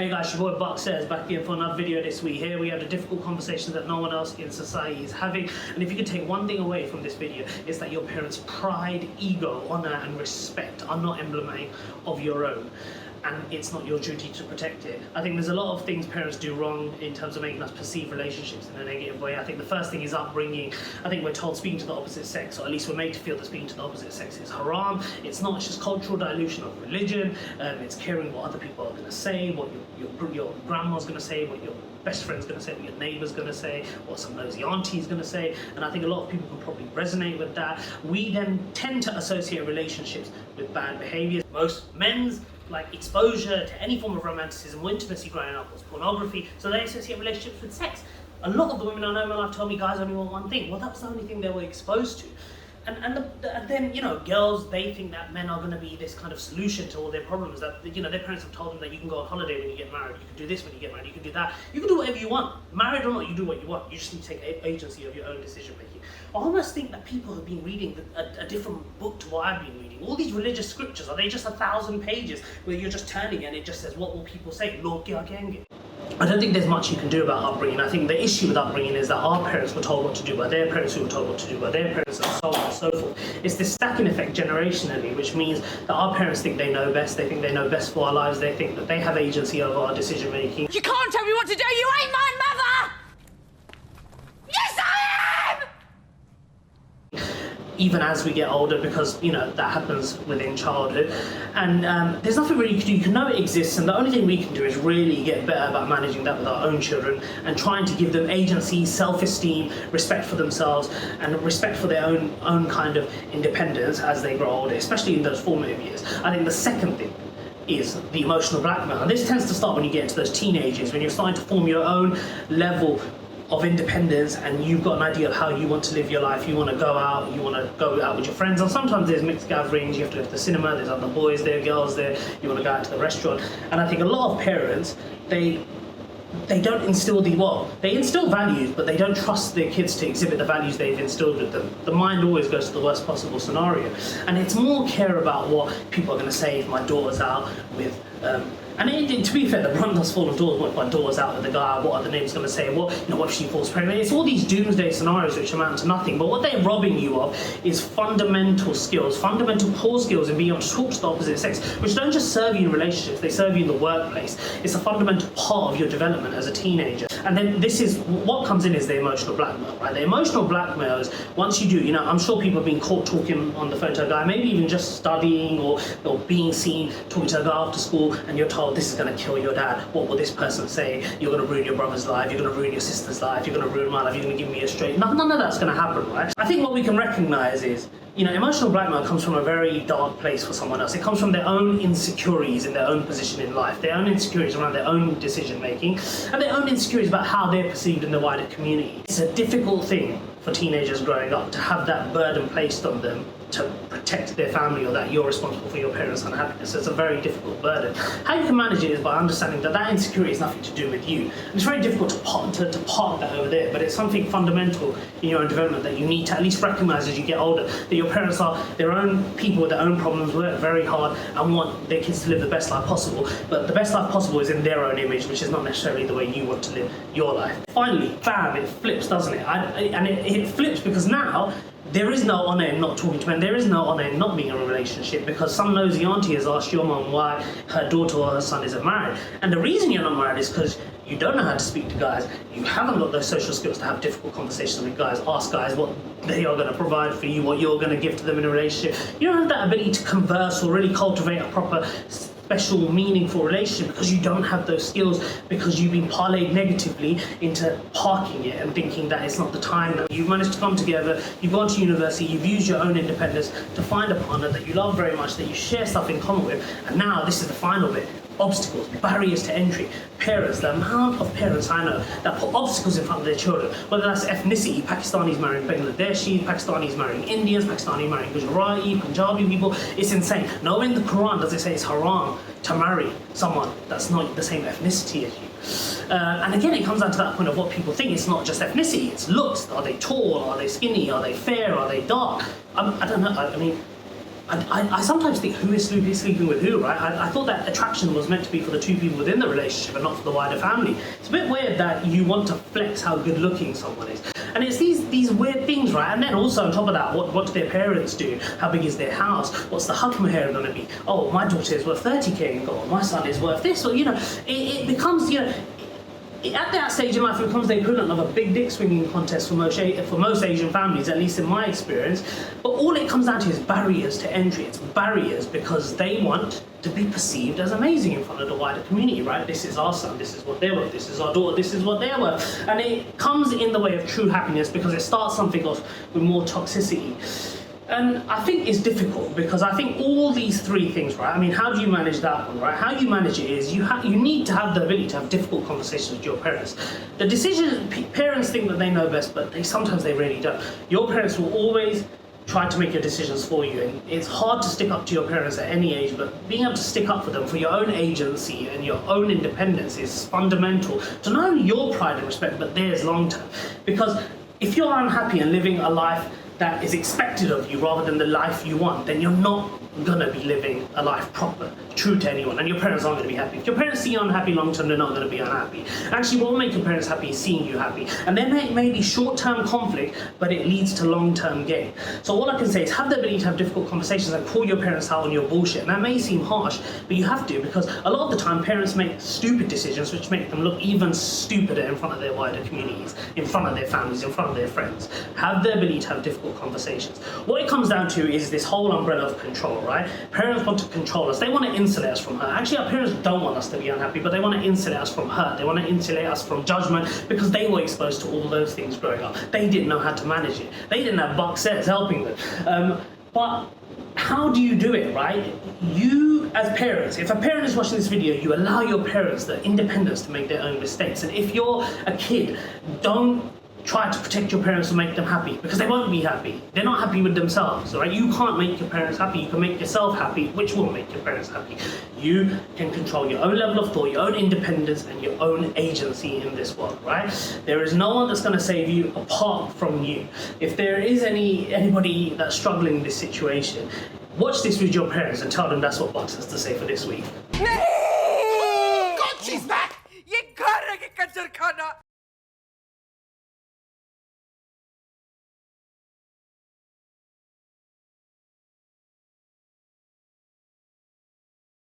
Hey guys, your boy Buck says back here for another video this week. Here we have the difficult conversations that no one else in society is having. And if you can take one thing away from this video, it's that your parents' pride, ego, honour and respect are not emblematic of your own. And it's not your duty to protect it. I think there's a lot of things parents do wrong in terms of making us perceive relationships in a negative way. I think the first thing is upbringing. I think we're told speaking to the opposite sex, or at least we're made to feel that speaking to the opposite sex is haram. It's not, it's just cultural dilution of religion. It's caring what other people are going to say, what your grandma's going to say, what your best friend's going to say, what your neighbour's going to say, what some nosy auntie's going to say. And I think a lot of people can probably resonate with that. We then tend to associate relationships with bad behaviours. Most men's exposure to any form of romanticism or intimacy growing up was pornography, so they associate relationships with sex. A lot of the women I know in my life told me guys only want one thing. Well, that was the only thing they were exposed to. And then, you know, girls, they think that men are going to be this kind of solution to all their problems, that, you know, their parents have told them that you can go on holiday when you get married, you can do this when you get married, you can do that, you can do whatever you want. Married or not, you do what you want. You just need to take agency of your own decision making. I almost think that people have been reading a different book to what I've been reading. All these religious scriptures, are they just 1,000 pages where you're just turning and it just says, what will people say? Lord Gyagenge. I don't think there's much you can do about upbringing. I think the issue with upbringing is that our parents were told what to do by their parents, who were told what to do by their parents, and so on and so forth. It's this stacking effect generationally, which means that our parents think they know best, they think they know best for our lives, they think that they have agency over our decision making. You can't tell me what to do, you ain't my mother! Yes, I am! Even as we get older, because, you know, that happens within childhood. And there's nothing really you can do. You can know it exists, and the only thing we can do is really get better about managing that with our own children and trying to give them agency, self-esteem, respect for themselves, and respect for their own kind of independence as they grow older, especially in those formative years. I think the second thing is the emotional blackmail. And this tends to start when you get into those teenagers, when you're starting to form your own level of independence and you've got an idea of how you want to live your life. You want to go out, you want to go out with your friends, and sometimes there's mixed gatherings, you have to go to the cinema, there's other boys there, girls there, you want to go out to the restaurant. And I think a lot of parents, they don't instill they instill values, but they don't trust their kids to exhibit the values they've instilled with them. The mind always goes to the worst possible scenario. And it's more care about what people are going to say if my daughter's out with and to be fair, the brunt does fall of doors. What if my daughter's out with the guy? What are the neighbours going to say? What if she falls pregnant? It's all these doomsday scenarios which amount to nothing. But what they're robbing you of is fundamental skills, fundamental core skills in being able to talk to the opposite sex, which don't just serve you in relationships, they serve you in the workplace. It's a fundamental part of your development as a teenager. And then this is, what comes in is the emotional blackmail, right? The emotional blackmail is, once you do, you know, I'm sure people have been caught talking on the phone to a guy, maybe even just studying or being seen talking to a guy after school, and you're told, this is going to kill your dad. What will this person say? You're going to ruin your brother's life, you're going to ruin your sister's life, you're going to ruin my life, you're going to give me a straight. None of that's going to happen, right? I think what we can recognize is, you know, emotional blackmail comes from a very dark place for someone else. It comes from their own insecurities in their own position in life, their own insecurities around their own decision making, and their own insecurities about how they're perceived in the wider community. It's a difficult thing for teenagers growing up to have that burden placed on them to protect their family, or that you're responsible for your parents' unhappiness. It's a very difficult burden. How you can manage it is by understanding that that insecurity has nothing to do with you. And it's very difficult to park that over there, but it's something fundamental in your own development that you need to at least recognise as you get older, that your parents are their own people with their own problems, work very hard and want their kids to live the best life possible, but the best life possible is in their own image, which is not necessarily the way you want to live your life. Finally, bam, it flips, doesn't it? And it flips because now there is no honour in not talking to men. There is no honour in not being in a relationship, because some nosy auntie has asked your mum why her daughter or her son isn't married. And the reason you're not married is because you don't know how to speak to guys. You haven't got those social skills to have difficult conversations with guys. Ask guys what they are going to provide for you, what you're going to give to them in a relationship. You don't have that ability to converse or really cultivate a proper, special, meaningful relationship because you don't have those skills, because you've been parlayed negatively into parking it and thinking that it's not the time now. You've managed to come together, you've gone to university, you've used your own independence to find a partner that you love very much, that you share stuff in common with, and now this is the final bit. Obstacles, barriers to entry. Parents, the amount of parents I know that put obstacles in front of their children, whether that's ethnicity, Pakistanis marrying Bangladeshi, Pakistanis marrying Indians, Pakistanis marrying Gujarati, Punjabi people, it's insane. Nowhere in the Quran does it say it's haram to marry someone that's not the same ethnicity as you. And again, it comes down to that point of what people think. It's not just ethnicity, it's looks. Are they tall? Are they skinny? Are they fair? Are they dark? I don't know. I mean, I sometimes think who is sleeping with who, right? I thought that attraction was meant to be for the two people within the relationship and not for the wider family. It's a bit weird that you want to flex how good looking someone is. And it's these weird things, right? And then also on top of that, what do their parents do? How big is their house? What's the hukm here going to be? Oh, my daughter is worth 30k in gold, my son is worth this. Or, it becomes, at that stage in life, it becomes the equivalent of a big dick swinging contest for most Asian families, at least in my experience. But all it comes down to is barriers to entry. It's barriers because they want to be perceived as amazing in front of the wider community, right? This is our son, this is what they're worth, this is our daughter, this is what they're worth. And it comes in the way of true happiness because it starts something off with more toxicity. And I think it's difficult because I think all these three things, right? I mean, how do you manage that one, right? How you manage it is you need to have the ability to have difficult conversations with your parents. The decisions, parents think that they know best, but sometimes they really don't. Your parents will always try to make your decisions for you, and it's hard to stick up to your parents at any age, but being able to stick up for them for your own agency and your own independence is fundamental to not only your pride and respect, but theirs long term. Because if you're unhappy and living a life that is expected of you rather than the life you want, then you're not gonna be living a life proper, true to anyone, and your parents aren't gonna be happy. If your parents see you unhappy long term, they're not gonna be unhappy. Actually, what will make your parents happy is seeing you happy. And there may be short-term conflict, but it leads to long-term gain. So all I can say is have the ability to have difficult conversations and call your parents out on your bullshit. And that may seem harsh, but you have to, because a lot of the time parents make stupid decisions which make them look even stupider in front of their wider communities, in front of their families, in front of their friends. Have the ability to have difficult conversations. What it comes down to is this whole umbrella of control, right? Parents want to control us. They want to insulate us from hurt. Actually, our parents don't want us to be unhappy, but they want to insulate us from hurt. They want to insulate us from judgment because they were exposed to all those things growing up. They didn't know how to manage it. They didn't have buck sets helping them. But how do you do it, right? You, as parents, if a parent is watching this video, you allow your parents the independence to make their own mistakes. And if you're a kid, don't try to protect your parents and make them happy, because they won't be happy. They're not happy with themselves, right? You can't make your parents happy. You can make yourself happy, which will make your parents happy. You can control your own level of thought, your own independence, and your own agency in this world, right? There is no one that's going to save you apart from you. If there is anybody that's struggling in this situation, watch this with your parents and tell them that's what Box has to say for this week.